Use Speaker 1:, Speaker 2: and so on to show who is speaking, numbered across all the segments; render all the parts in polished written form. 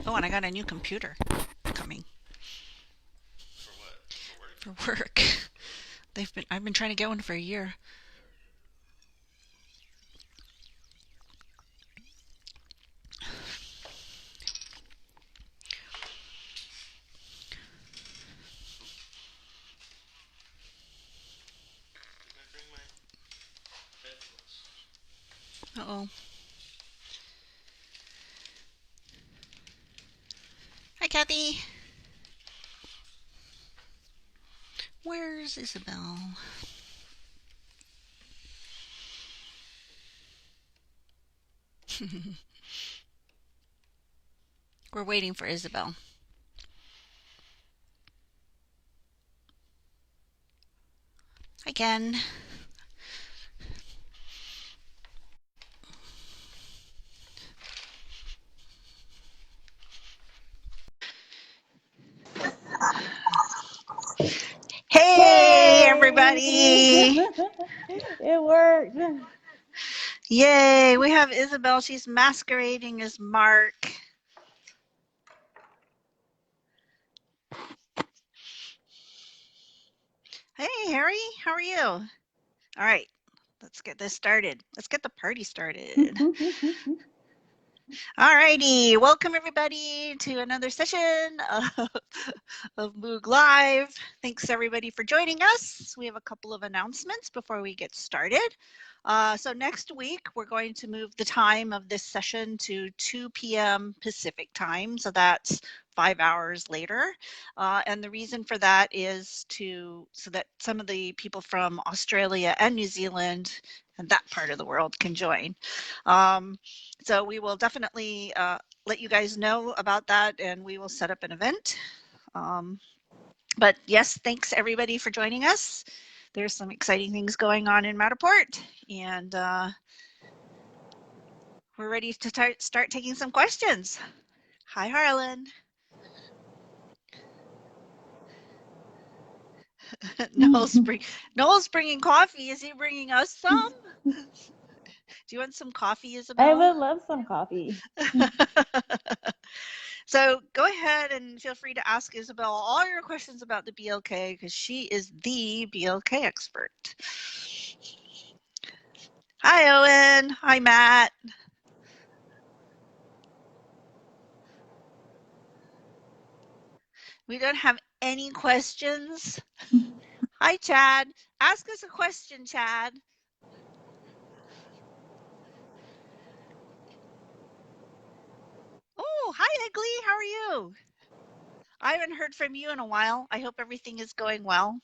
Speaker 1: Oh, and I got a new computer coming
Speaker 2: For what? For
Speaker 1: for work. I've been trying to get one for a year.
Speaker 2: work? Didn't I bring my headphones?
Speaker 1: Uh-oh. Hi, Kathy. Where's Isabel? We're waiting for Isabel. Hi, Ken. Hey,
Speaker 3: Yay!
Speaker 1: everybody.
Speaker 3: It worked.
Speaker 1: Yay. We have Isabel. She's masquerading as Mark. Hey, Harry. How are you? All right. Let's get this started. Let's get the party started. All righty. Welcome, everybody, to another session of MOUG Live. Thanks, everybody, for joining us. We have a couple of announcements before we get started. So next week, we're going to move the time of this session to 2 p.m. Pacific time. So that's 5 hours later. And the reason for that is so that some of the people from Australia and New Zealand and that part of the world can join. So we will definitely let you guys know about that, and we will set up an event. But yes, thanks everybody for joining us. There's some exciting things going on in Matterport, and we're ready to start taking some questions. Hi, Harlan. Noel's bringing coffee. Is he bringing us some? Do you want some coffee,
Speaker 3: I
Speaker 1: Isabel?
Speaker 3: would love some coffee.
Speaker 1: So go ahead and feel free to ask Isabel all your questions about the BLK because she is the BLK expert. Hi, Owen. Hi, Matt. We don't have any questions. Hi, Chad. Ask us a question, Chad. Oh, hi, Ugly. How are you? I haven't heard from you in a while. I hope everything is going well.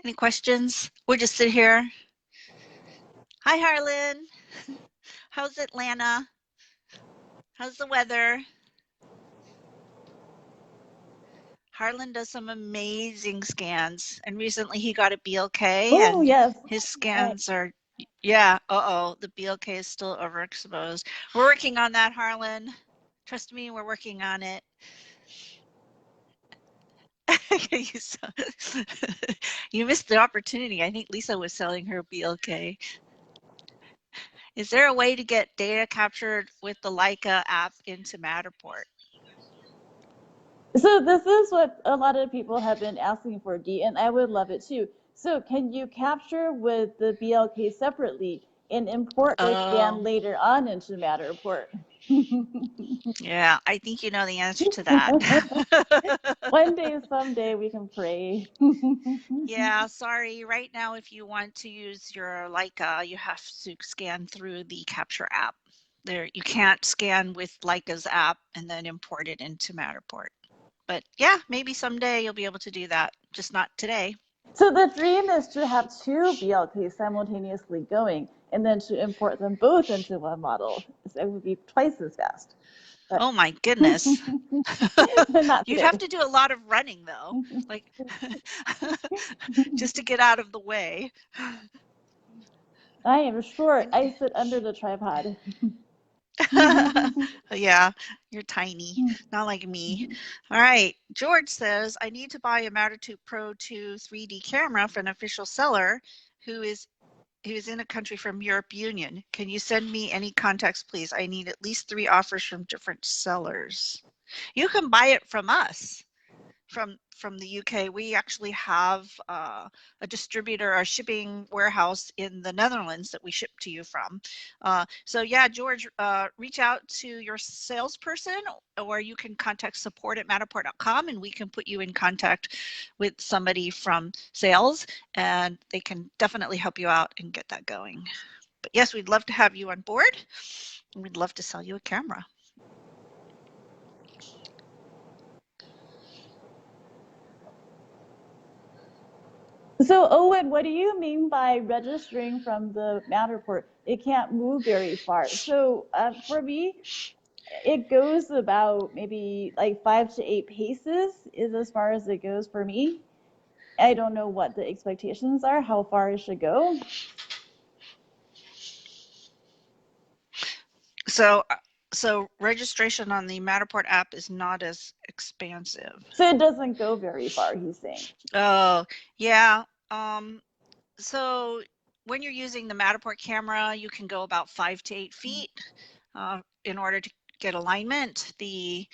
Speaker 1: Any questions? We'll just sit here. Hi, Harlan. How's Atlanta? How's the weather? Harlan does some amazing scans, and recently he got a BLK,
Speaker 3: Oh,
Speaker 1: and
Speaker 3: yes.
Speaker 1: his
Speaker 3: Right.
Speaker 1: scans are, yeah, the BLK is still overexposed. We're working on that, Harlan. Trust me, we're working on it. You missed the opportunity. I think Lisa was selling her BLK. Is there a way to get data captured with the Leica app into Matterport?
Speaker 3: So this is what a lot of people have been asking for, Dee, and I would love it too. So can you capture with the BLK separately and import the scan
Speaker 1: Oh,
Speaker 3: later on into Matterport?
Speaker 1: yeah, I think you know the answer to that.
Speaker 3: One day, someday, we can pray.
Speaker 1: Yeah, sorry. Right now, if you want to use your Leica, you have to scan through the Capture app. There, you can't scan with Leica's app and then import it into Matterport. But yeah, maybe someday you'll be able to do that, just not today.
Speaker 3: So the dream is to have two BLKs simultaneously going and then to import them both into one model. So it would be twice as fast. But
Speaker 1: Oh my goodness.
Speaker 3: not
Speaker 1: You'd have
Speaker 3: today.
Speaker 1: to do a lot of running though, like just to get out of the way.
Speaker 3: I am short. I sit under the tripod.
Speaker 1: Yeah, you're tiny, not like me. All right, George says, I need to buy a Mattertube Pro 2 3D camera from an official seller who is in a country from Europe Union. Can you send me any contacts, please? I need at least 3 offers from different sellers. You can buy it from us. From the UK. We actually have a distributor, a shipping warehouse in the Netherlands that we ship to you from. So yeah, George, reach out to your salesperson, or you can contact support@matterport.com, and we can put you in contact with somebody from sales, and they can definitely help you out and get that going. But yes, we'd love to have you on board, and we'd love to sell you a camera.
Speaker 3: So, Owen, what do you mean by registering from the Matterport? It can't move very far. So, for me, it goes about maybe like 5 to 8 paces is as far as it goes for me. I don't know what the expectations are, how far it should go.
Speaker 1: So registration on the Matterport app is not as expansive.
Speaker 3: So it doesn't go very far, he's saying.
Speaker 1: Oh, yeah. So when you're using the Matterport camera, you can go about 5 to 8 feet in order to get alignment. The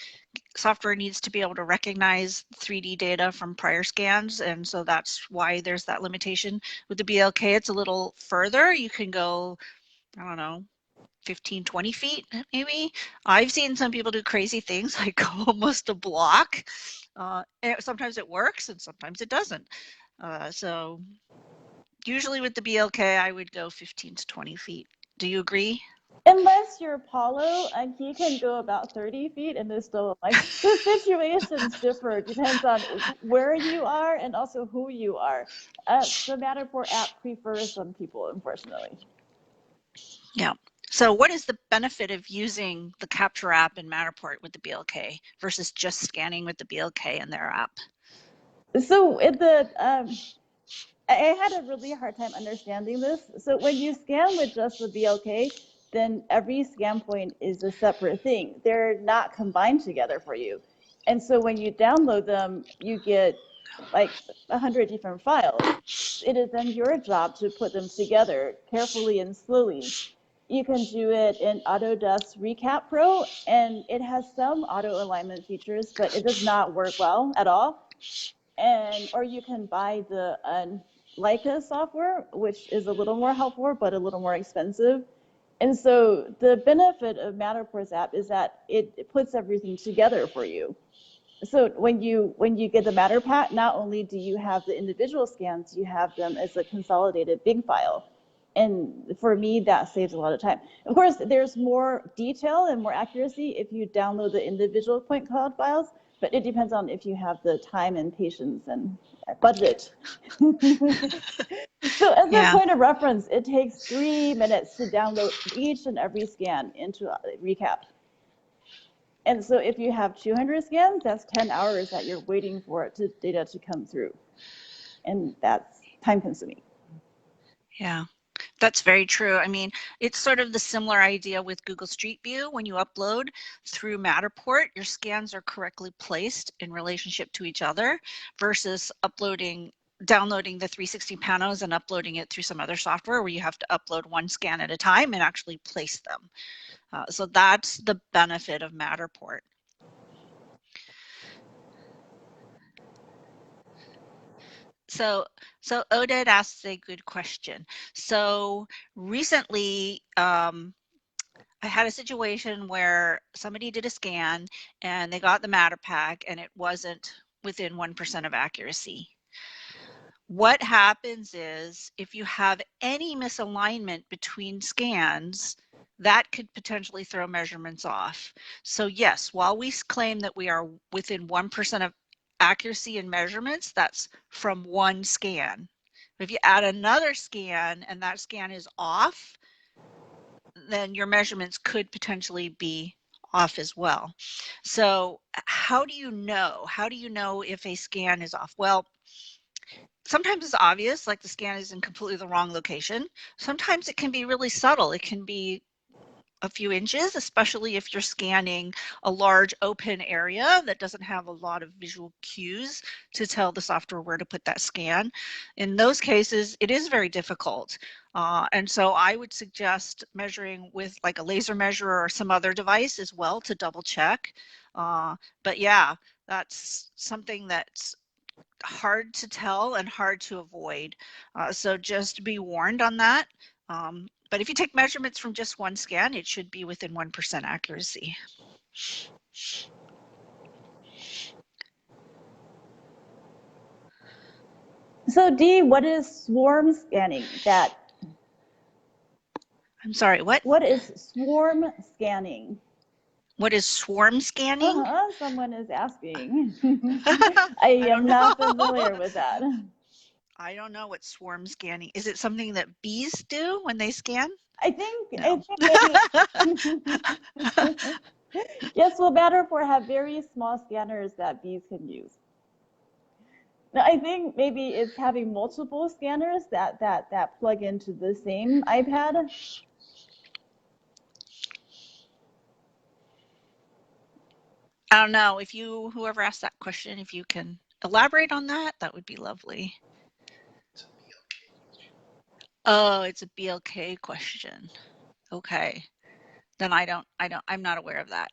Speaker 1: software needs to be able to recognize 3D data from prior scans, and so that's why there's that limitation. With the BLK, it's a little further. You can go, I don't know, 15, 20 feet, maybe. I've seen some people do crazy things like go almost a block. And sometimes it works and sometimes it doesn't. So usually with the BLK, I would go 15 to 20 feet. Do you agree?
Speaker 3: Unless you're Paulo, and he can go about 30 feet and there's still like the situations differ. Depends on where you are and also who you are. The Matterport app prefers some people, unfortunately.
Speaker 1: Yeah. So what is the benefit of using the Capture app in Matterport with the BLK versus just scanning with the BLK in their app?
Speaker 3: So I had a really hard time understanding this. So when you scan with just the BLK, then every scan point is a separate thing. They're not combined together for you. And so when you download them, you get like 100 different files. It is then your job to put them together carefully and slowly. You can do it in Autodesk Recap Pro, and it has some auto alignment features, but it does not work well at all. Or you can buy the Leica software, which is a little more helpful but a little more expensive. And so the benefit of Matterport's app is that it puts everything together for you. So when you get the Matter Pack, not only do you have the individual scans, you have them as a consolidated big file. And for me, that saves a lot of time. Of course, there's more detail and more accuracy if you download the individual point cloud files, but it depends on if you have the time and patience and budget. So as a point of reference, it takes 3 minutes to download each and every scan into Recap. And so if you have 200 scans, that's 10 hours that you're waiting for data to come through. And that's time consuming.
Speaker 1: Yeah. That's very true. I mean, it's sort of the similar idea with Google Street View. When you upload through Matterport, your scans are correctly placed in relationship to each other versus downloading the 360 panos and uploading it through some other software where you have to upload one scan at a time and actually place them. So that's the benefit of Matterport. So Oded asks a good question. So recently, I had a situation where somebody did a scan and they got the Matter Pack and it wasn't within 1% of accuracy. What happens is if you have any misalignment between scans, that could potentially throw measurements off. So yes, while we claim that we are within 1% of accuracy in measurements, that's from one scan. If you add another scan and that scan is off, then your measurements could potentially be off as well. So how do you know? How do you know if a scan is off? Well, sometimes it's obvious, like the scan is in completely the wrong location. Sometimes it can be really subtle. It can be a few inches, especially if you're scanning a large open area that doesn't have a lot of visual cues to tell the software where to put that scan. In those cases, it is very difficult. And so I would suggest measuring with like a laser measurer or some other device as well to double check. But yeah, that's something that's hard to tell and hard to avoid. So just be warned on that. But if you take measurements from just one scan, it should be within 1% accuracy.
Speaker 3: So Dee, what is swarm scanning?
Speaker 1: I'm sorry, what?
Speaker 3: What is swarm scanning?
Speaker 1: What is swarm scanning?
Speaker 3: Someone is asking. I am not familiar with that.
Speaker 1: I don't know what swarm scanning is. It something that bees do when they scan?
Speaker 3: I think
Speaker 1: No.
Speaker 3: Yes, well, Matterport have very small scanners that bees can use. Now, I think maybe it's having multiple scanners that plug into the same iPad.
Speaker 1: I don't know if you, whoever asked that question, if you can elaborate on that, that would be lovely. Oh, it's a BLK question. Okay. Then I'm not aware of that.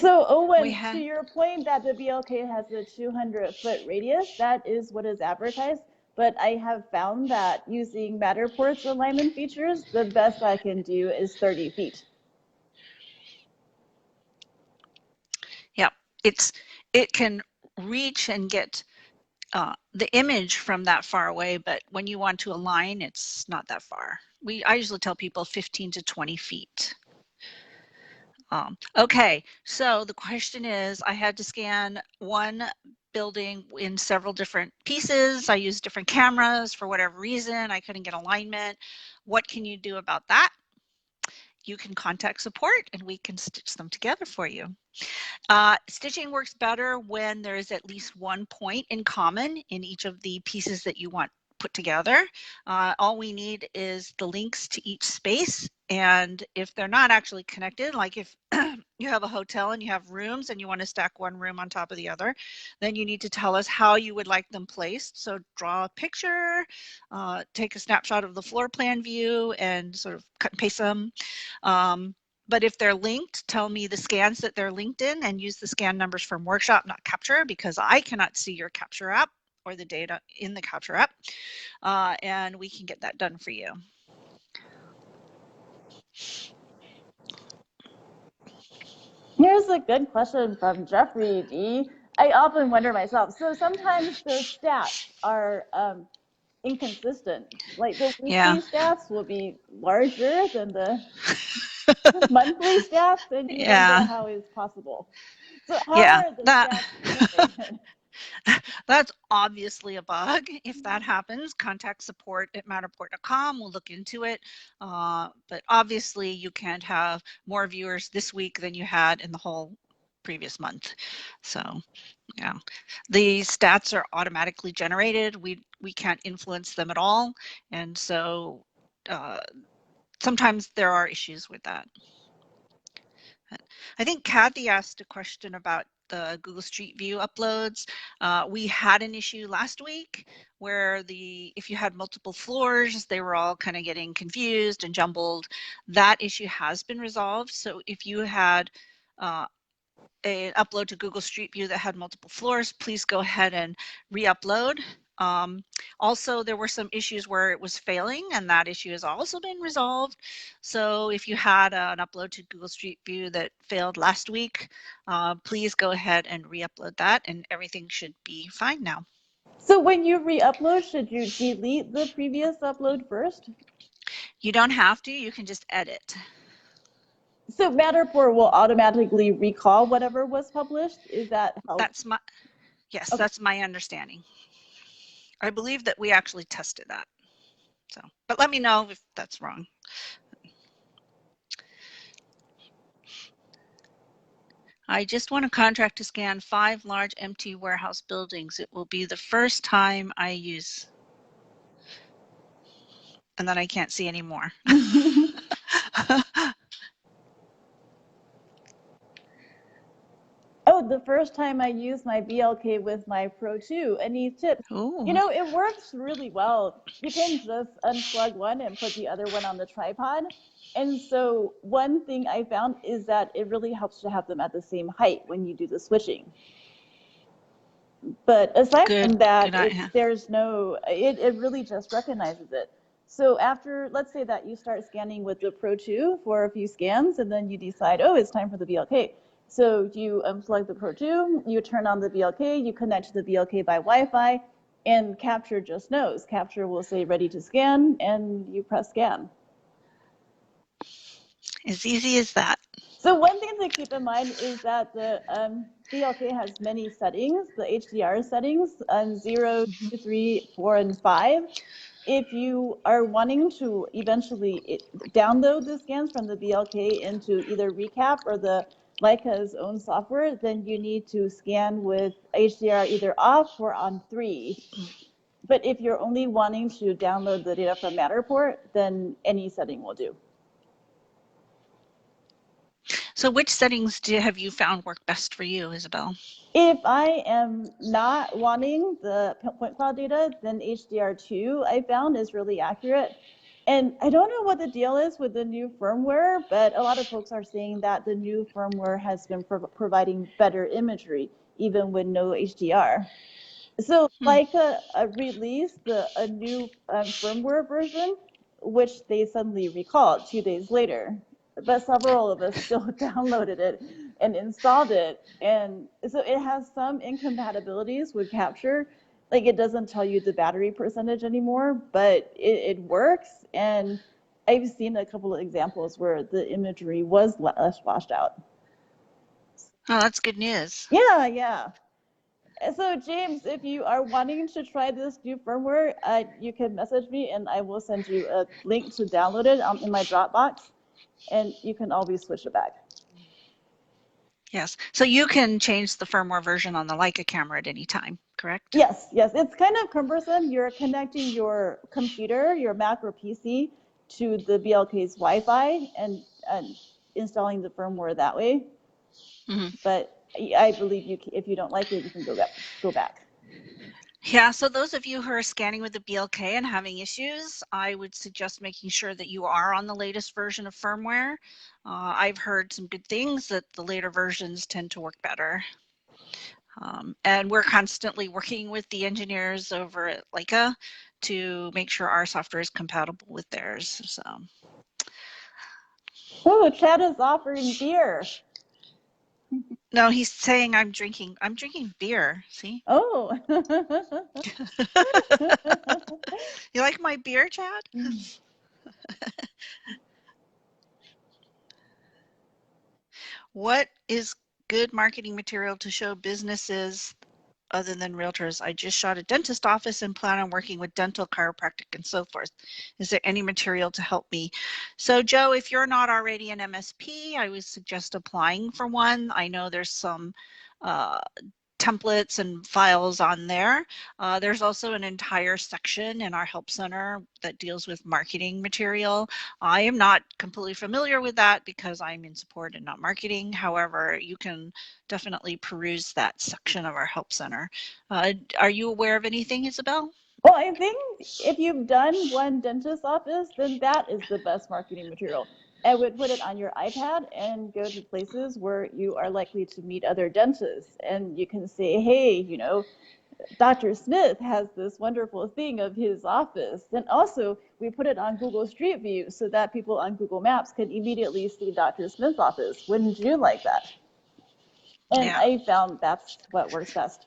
Speaker 3: So Owen, to your point that the BLK has a 200-foot radius, that is what is advertised. But I have found that using Matterport's alignment features, the best I can do is 30 feet.
Speaker 1: Yeah, it can reach and get the image from that far away, but when you want to align, it's not that far. I usually tell people 15 to 20 feet. Okay, so the question is, I had to scan one building in several different pieces. I used different cameras for whatever reason. I couldn't get alignment. What can you do about that? You can contact support and we can stitch them together for you. Stitching works better when there is at least one point in common in each of the pieces that you want put together. All we need is the links to each space. And if they're not actually connected, like if you have a hotel and you have rooms and you want to stack one room on top of the other, then you need to tell us how you would like them placed. So draw a picture, take a snapshot of the floor plan view and sort of cut and paste them. But if they're linked, tell me the scans that they're linked in and use the scan numbers from Workshop, not Capture, because I cannot see your Capture app or the data in the Capture app, and we can get that done for you.
Speaker 3: Here's a good question from Jeffrey D. I often wonder myself. So sometimes the stats are inconsistent. Like the weekly stats will be larger than the monthly stats, and you wonder how it's possible. So how are the stats generated?
Speaker 1: That's obviously a bug. If that happens, contact support at matterport.com. We'll look into it. But obviously you can't have more viewers this week than you had in the whole previous month. So yeah, the stats are automatically generated. We can't influence them at all. And so sometimes there are issues with that. I think Kathy asked a question about the Google Street View uploads. We had an issue last week where if you had multiple floors, they were all kind of getting confused and jumbled. That issue has been resolved. So if you had an upload to Google Street View that had multiple floors, please go ahead and re-upload. Also, there were some issues where it was failing, and that issue has also been resolved. So if you had an upload to Google Street View that failed last week, please go ahead and re-upload that, and everything should be fine now.
Speaker 3: So when you re-upload, should you delete the previous upload first?
Speaker 1: You don't have to. You can just edit.
Speaker 3: So Matterport will automatically recall whatever was published? Is that how?
Speaker 1: Yes, okay. That's my understanding. I believe that we actually tested that. So, but let me know if that's wrong. I just want a contract to scan 5 large empty warehouse buildings. It will be the first time I use. And then I can't see anymore.
Speaker 3: Oh, the first time I used my BLK with my Pro 2, any tips?
Speaker 1: Oh,
Speaker 3: It works really well. You can just unplug one and put the other one on the tripod. And so one thing I found is that it really helps to have them at the same height when you do the switching. But aside from that,
Speaker 1: good idea.
Speaker 3: it really just recognizes it. So after, let's say that you start scanning with the Pro 2 for a few scans, and then you decide, oh, it's time for the BLK. So you unplug the Pro 2, you turn on the BLK, you connect to the BLK by Wi-Fi, and Capture just knows. Capture will say ready to scan, and you press scan.
Speaker 1: As easy as that.
Speaker 3: So one thing to keep in mind is that the BLK has many settings, the HDR settings, 0, 2, 3, 4, and 5. If you are wanting to eventually download the scans from the BLK into either Recap or the Leica's own software, then you need to scan with HDR either off or on 3. But if you're only wanting to download the data from Matterport, then any setting will do.
Speaker 1: So which settings have you found work best for you, Isabel?
Speaker 3: If I am not wanting the point cloud data, then HDR2 I found is really accurate. And I don't know what the deal is with the new firmware, but a lot of folks are saying that the new firmware has been providing better imagery, even with no HDR. So Leica released a new firmware version, which they suddenly recalled 2 days later. But several of us still downloaded it and installed it. And so it has some incompatibilities with Capture. Like it doesn't tell you the battery percentage anymore, but it works. And I've seen a couple of examples where the imagery was less washed out.
Speaker 1: Oh, that's good news.
Speaker 3: Yeah. So James, if you are wanting to try this new firmware, you can message me and I will send you a link to download it in my Dropbox, and you can always switch it back.
Speaker 1: Yes. So you can change the firmware version on the Leica camera at any time, correct?
Speaker 3: Yes. It's kind of cumbersome. You're connecting your computer, your Mac or PC, to the BLK's Wi-Fi and installing the firmware that way. Mm-hmm. But I believe if you don't like it, you can go back.
Speaker 1: Yeah, so those of you who are scanning with the BLK and having issues, I would suggest making sure that you are on the latest version of firmware. I've heard some good things that the later versions tend to work better. And we're constantly working with the engineers over at Leica to make sure our software is compatible with theirs. So.
Speaker 3: Oh, Chad is offering beer.
Speaker 1: No, he's saying I'm drinking beer. See?
Speaker 3: Oh.
Speaker 1: You like my beer, Chad? What is good marketing material to show businesses other than realtors? I just shot a dentist office and plan on working with dental, chiropractic, and so forth. Is there any material to help me? So Joe, if you're not already an MSP, I would suggest applying for one. I know there's some templates and files on there. There's also an entire section in our help center that deals with marketing material. I am not completely familiar with that because I'm in support and not marketing. However, you can definitely peruse that section of our help center. Are you aware of anything, Isabel?
Speaker 3: Well, I think if you've done one dentist office, then that is the best marketing material. I would put it on your iPad and go to places where you are likely to meet other dentists. And you can say, hey, Dr. Smith has this wonderful thing of his office. And also, we put it on Google Street View so that people on Google Maps can immediately see Dr. Smith's office. Wouldn't you like that? And yeah. I found that's what works best.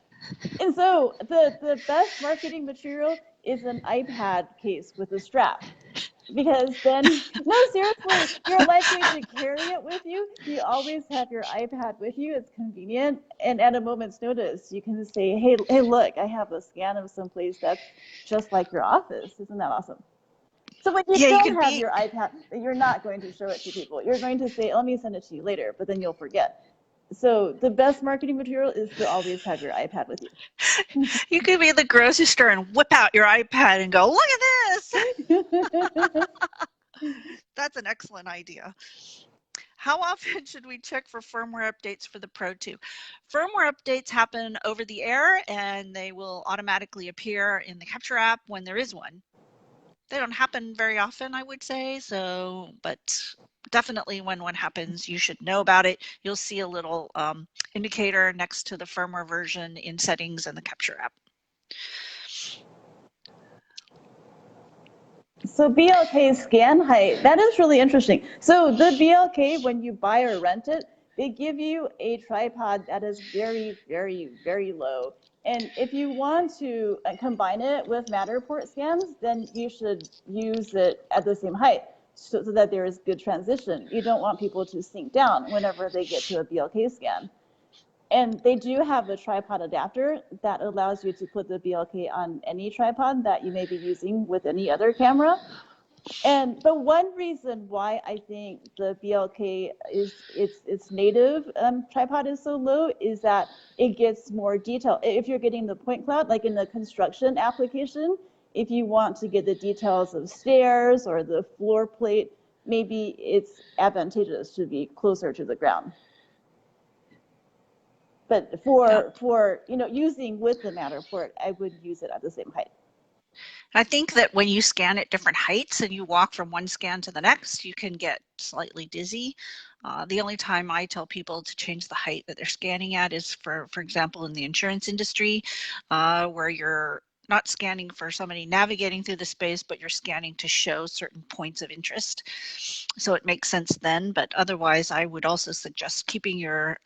Speaker 3: And so the best marketing material is an iPad case with a strap. Because then, no, seriously, you're likely to carry it with you. You always have your iPad with you. It's convenient. And at a moment's notice, you can say, hey, look, I have a scan of someplace that's just like your office. Isn't that awesome? So when you don't have your iPad, you're not going to show it to people. You're going to say, let me send it to you later, but then you'll forget. So the best marketing material is to always have your iPad with you.
Speaker 1: You could be at the grocery store and whip out your iPad and go, look at this. That's an excellent idea. How often should we check for firmware updates for the Pro 2? Firmware updates happen over the air and they will automatically appear in the Capture app when there is one. They don't happen very often, I would say, but definitely when one happens, you should know about it. You'll see a little indicator next to the firmware version in settings in the Capture app.
Speaker 3: So BLK scan height, that is really interesting. So the BLK, when you buy or rent it, they give you a tripod that is very, very, very low. And if you want to combine it with Matterport scans, then you should use it at the same height so that there is good transition. You don't want people to sink down whenever they get to a BLK scan. And they do have a tripod adapter that allows you to put the BLK on any tripod that you may be using with any other camera. And the one reason why I think the BLK is its native tripod is so low is that it gets more detail. If you're getting the point cloud, like in the construction application, if you want to get the details of stairs or the floor plate, maybe it's advantageous to be closer to the ground. But for using with the Matterport, I would use it at the same height.
Speaker 1: I think that when you scan at different heights and you walk from one scan to the next, you can get slightly dizzy. The only time I tell people to change the height that they're scanning at is for example, in the insurance industry, where you're not scanning for somebody navigating through the space, but you're scanning to show certain points of interest. So it makes sense then, but otherwise I would also suggest keeping your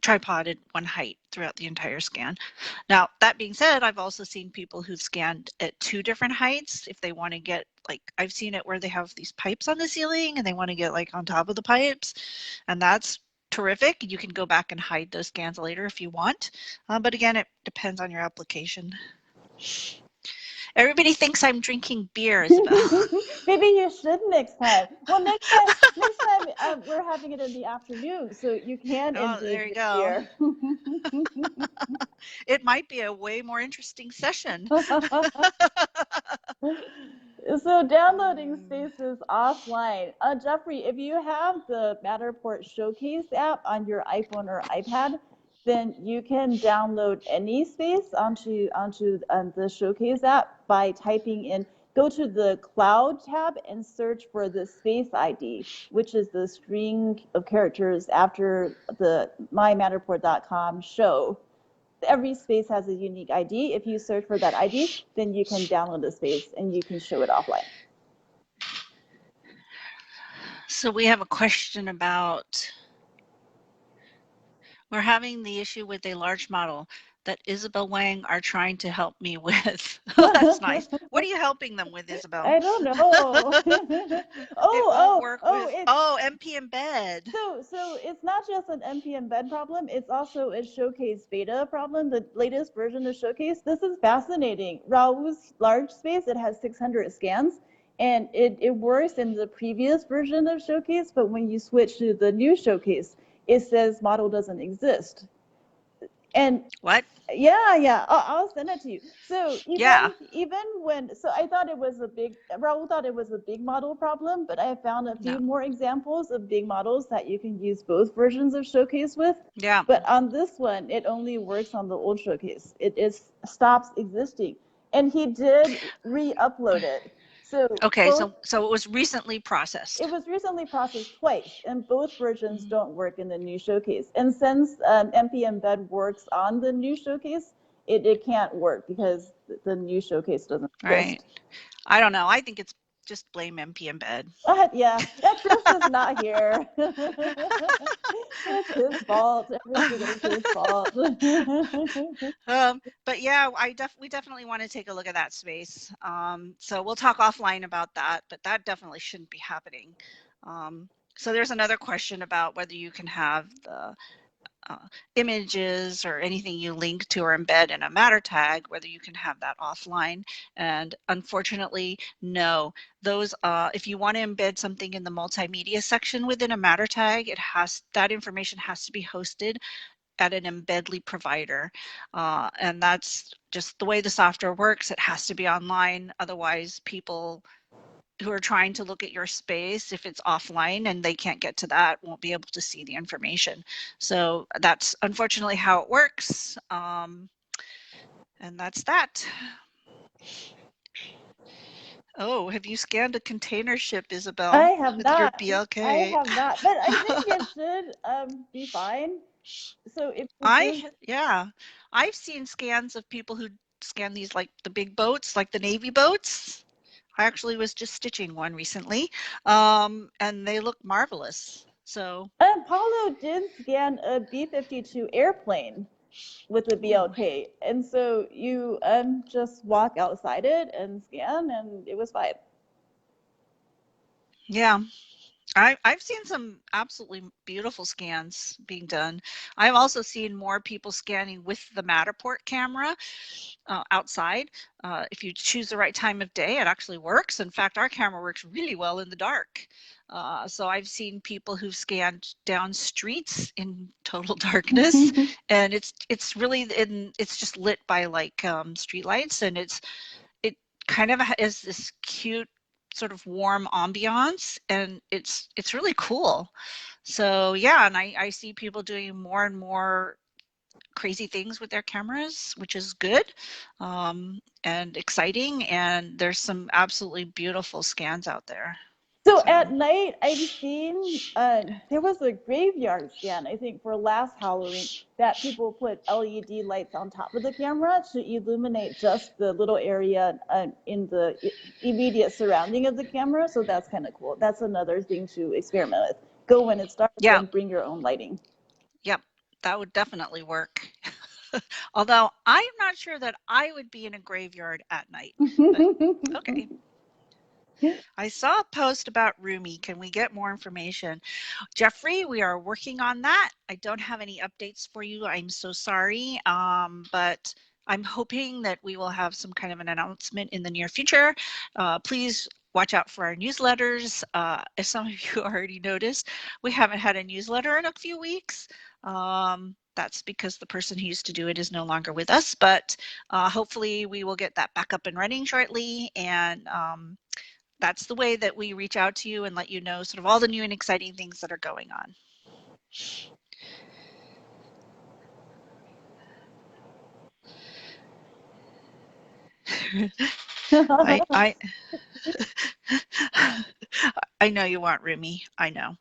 Speaker 1: tripod at one height throughout the entire scan. Now, that being said, I've also seen people who've scanned at two different heights if they want to get, like, I've seen it where they have these pipes on the ceiling and they want to get like on top of the pipes, and that's terrific. You can go back and hide those scans later if you want, but again, it depends on your application. Everybody thinks I'm drinking beer, Isabel.
Speaker 3: Maybe you should next time. Well, next time we're having it in the afternoon, so you can engage
Speaker 1: there you
Speaker 3: with
Speaker 1: go.
Speaker 3: beer.
Speaker 1: It might be a way more interesting session.
Speaker 3: So downloading spaces offline. Jeffrey, if you have the Matterport Showcase app on your iPhone or iPad, then you can download any space onto the Showcase app by typing in, go to the Cloud tab and search for the space ID, which is the string of characters after the mymatterport.com show. Every space has a unique ID. If you search for that ID, then you can download the space and you can show it offline.
Speaker 1: So we have a question about, we're having the issue with a large model that Isabel Wang are trying to help me with. Oh, that's nice. What are you helping them with, Isabel?
Speaker 3: I don't know.
Speaker 1: MP embed.
Speaker 3: So it's not just an MP embed problem. It's also a Showcase beta problem, the latest version of Showcase. This is fascinating. Raoul's large space, it has 600 scans, and it works in the previous version of Showcase, but when you switch to the new Showcase, it says model doesn't exist. And
Speaker 1: what?
Speaker 3: Yeah, I'll send it to you. So even when, so I thought it was Raul thought it was a big model problem, but I found a few more examples of big models that you can use both versions of Showcase with.
Speaker 1: Yeah.
Speaker 3: But on this one, it only works on the old Showcase. It stops existing. And he did re-upload it. So
Speaker 1: okay, so it was recently processed.
Speaker 3: It was recently processed twice, and both versions don't work in the new Showcase. And since MP Embed works on the new Showcase, it can't work because the new Showcase doesn't exist.
Speaker 1: Right. I don't know. I think it's just blame MP Embed.
Speaker 3: Yeah, Chris is not here. It's his fault. Everything is his fault.
Speaker 1: But yeah, we definitely want to take a look at that space. So we'll talk offline about that, but that definitely shouldn't be happening. So there's another question about whether you can have the images or anything you link to or embed in a matter tag, whether you can have that offline. And unfortunately, no. Those, if you want to embed something in the multimedia section within a matter tag, that information has to be hosted at an embedly provider. And that's just the way the software works. It has to be online. Otherwise, people who are trying to look at your space, if it's offline and they can't get to that, won't be able to see the information. So that's unfortunately how it works. And that's that. Oh, have you scanned a container ship, Isabel,
Speaker 3: I have
Speaker 1: with your
Speaker 3: not. I
Speaker 1: BLK?
Speaker 3: have not, but I think it should be fine. So if you do,
Speaker 1: Yeah, I've seen scans of people who scan these like the big boats, like the Navy boats. I actually was just stitching one recently, and they look marvelous. So,
Speaker 3: Paulo did scan a B-52 airplane with a
Speaker 1: ooh,
Speaker 3: BLK, and so you just walk outside it and scan, and it was fine.
Speaker 1: yeah, I've seen some absolutely beautiful scans being done. I've also seen more people scanning with the Matterport camera outside. If you choose the right time of day, it actually works. In fact, our camera works really well in the dark. So I've seen people who've scanned down streets in total darkness, and it's really it's just lit by like street lights, and it kind of is this cute sort of warm ambiance, and it's really cool. So yeah, and I see people doing more and more crazy things with their cameras, which is good and exciting. And there's some absolutely beautiful scans out there.
Speaker 3: So
Speaker 1: So
Speaker 3: at night, I've seen there was a graveyard scan, I think, for last Halloween that people put LED lights on top of the camera to illuminate just the little area in the immediate surrounding of the camera. So that's kind of cool. That's another thing to experiment with. Go when it's dark
Speaker 1: yeah,
Speaker 3: and bring your own lighting.
Speaker 1: yep, that would definitely work. Although I'm not sure that I would be in a graveyard at night, but okay. I saw a post about Rumi. Can we get more information? Jeffrey, we are working on that. I don't have any updates for you. I'm so sorry. But I'm hoping that we will have some kind of an announcement in the near future. Please watch out for our newsletters. As some of you already noticed, we haven't had a newsletter in a few weeks. That's because the person who used to do it is no longer with us, but hopefully we will get that back up and running shortly. And that's the way that we reach out to you and let you know sort of all the new and exciting things that are going on. I I know you want Rumi. I know.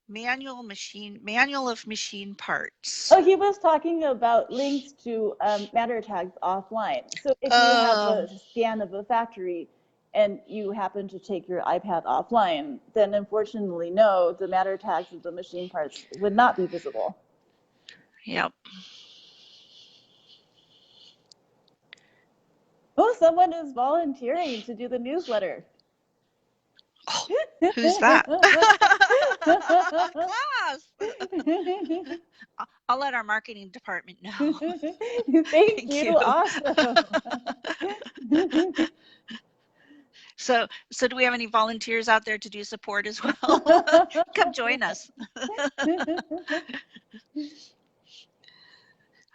Speaker 1: Manual of machine parts.
Speaker 3: Oh, he was talking about links to matter tags offline. So if you have
Speaker 1: Oh,
Speaker 3: a scan of a factory and you happen to take your iPad offline, then unfortunately, no, the matter tags of the machine parts would not be visible.
Speaker 1: yep.
Speaker 3: Oh, someone is volunteering to do the newsletter.
Speaker 1: Oh, who's that? Class. I'll let our marketing department know.
Speaker 3: Thank
Speaker 1: Thank
Speaker 3: you.
Speaker 1: you.
Speaker 3: Awesome.
Speaker 1: So do we have any volunteers out there to do support as well? Come join us.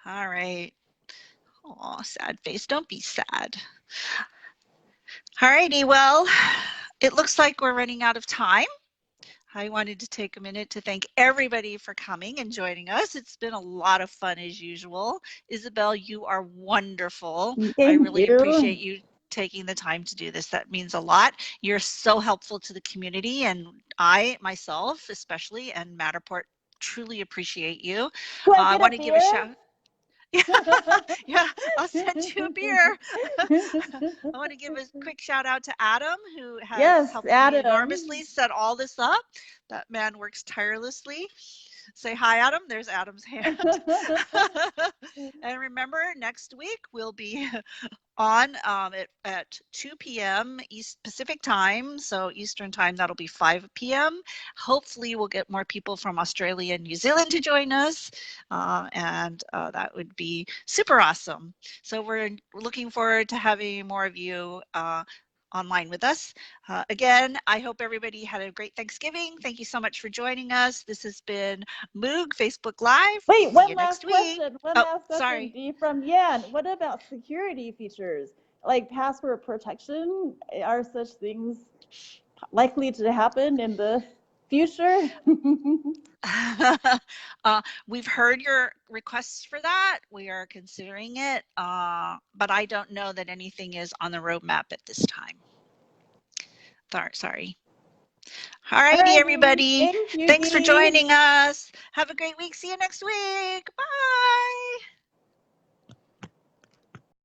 Speaker 1: All right. Oh, sad face. Don't be sad. All righty. Well, it looks like we're running out of time. I wanted to take a minute to thank everybody for coming and joining us. It's been a lot of fun as usual. Isabel, you are wonderful. I
Speaker 3: Thank
Speaker 1: really
Speaker 3: you.
Speaker 1: appreciate you taking the time to do this. That means a lot. You're so helpful to the community, and I myself, especially, and Matterport truly appreciate you.
Speaker 3: Do I
Speaker 1: I
Speaker 3: get a
Speaker 1: want to give a
Speaker 3: beer?
Speaker 1: shout. Yeah, yeah, I'll send you a beer. I want to give a quick shout out to Adam, who has
Speaker 3: Yes,
Speaker 1: helped me
Speaker 3: Adam.
Speaker 1: enormously set all this up. That man works tirelessly. Say hi, Adam. There's Adam's hand. And remember, next week we'll be on at 2 p.m. East Pacific time, so Eastern time, that'll be 5 p.m. Hopefully we'll get more people from Australia and New Zealand to join us, and that would be super awesome. So we're looking forward to having more of you online with us. Again, I hope everybody had a great Thanksgiving. Thank you so much for joining us. This has been MOUG Facebook Live.
Speaker 3: Wait,
Speaker 1: See
Speaker 3: one
Speaker 1: you
Speaker 3: last
Speaker 1: next week.
Speaker 3: question. One
Speaker 1: Oh,
Speaker 3: last question,
Speaker 1: sorry.
Speaker 3: Dee, from Yan. What about security features? like password protection, are such things likely to happen in the future?
Speaker 1: We've heard your requests for that. We are considering it, but I don't know that anything is on the roadmap at this time. Sorry. All righty, everybody.
Speaker 3: Thank you,
Speaker 1: Thanks for
Speaker 3: Dee.
Speaker 1: joining us. Have a great week. See you next week. Bye.